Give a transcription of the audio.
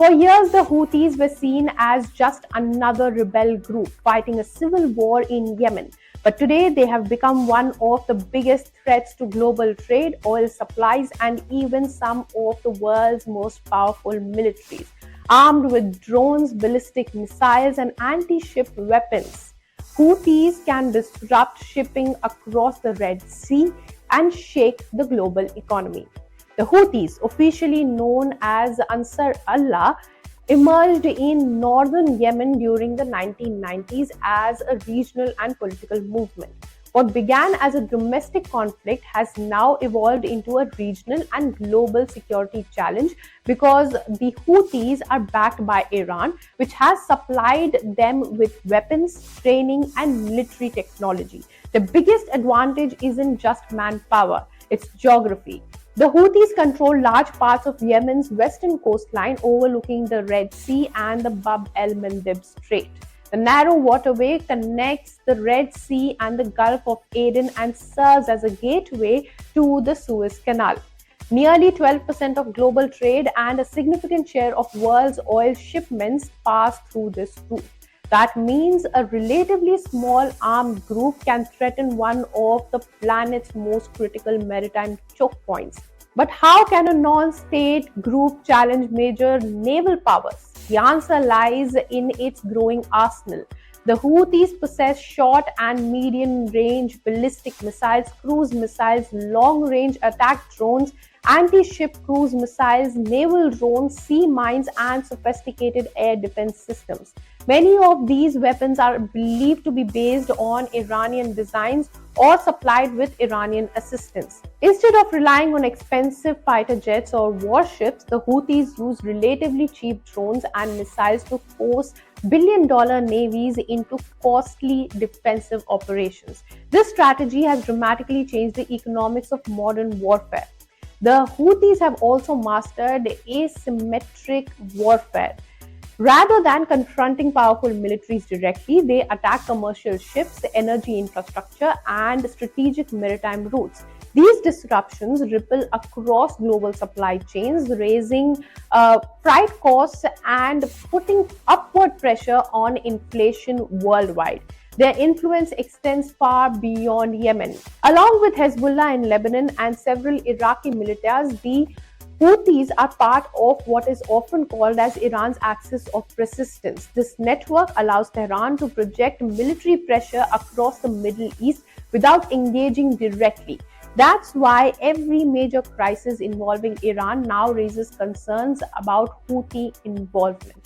For years, the Houthis were seen as just another rebel group fighting a civil war in Yemen. But today, they have become one of the biggest threats to global trade, oil supplies, and even some of the world's most powerful militaries. Armed with drones, ballistic missiles, and anti-ship weapons, Houthis can disrupt shipping across the Red Sea and shake the global economy. The Houthis, officially known as Ansar Allah, emerged in northern Yemen during the 1990s as a regional and political movement. What began as a domestic conflict has now evolved into a regional and global security challenge because the Houthis are backed by Iran, which has supplied them with weapons, training, and military technology. The biggest advantage isn't just manpower, it's geography. The Houthis control large parts of Yemen's western coastline overlooking the Red Sea and the Bab el-Mandeb Strait. The narrow waterway connects the Red Sea and the Gulf of Aden and serves as a gateway to the Suez Canal. Nearly 12% of global trade and a significant share of world's oil shipments pass through this route. That means a relatively small armed group can threaten one of the planet's most critical maritime choke points. But how can a non-state group challenge major naval powers? The answer lies in its growing arsenal. The Houthis possess short and medium-range ballistic missiles, cruise missiles, long-range attack drones, anti-ship cruise missiles, naval drones, sea mines, and sophisticated air defense systems. Many of these weapons are believed to be based on Iranian designs or supplied with Iranian assistance. Instead of relying on expensive fighter jets or warships, the Houthis use relatively cheap drones and missiles to force billion-dollar navies into costly defensive operations. This strategy has dramatically changed the economics of modern warfare. The Houthis have also mastered asymmetric warfare. Rather than confronting powerful militaries directly, they attack commercial ships, energy infrastructure, and strategic maritime routes. These disruptions ripple across global supply chains, raising freight costs and putting upward pressure on inflation worldwide. Their influence extends far beyond Yemen. Along with Hezbollah in Lebanon and several Iraqi militias, the Houthis are part of what is often called as Iran's axis of resistance. This network allows Tehran to project military pressure across the Middle East without engaging directly. That's why every major crisis involving Iran now raises concerns about Houthi involvement.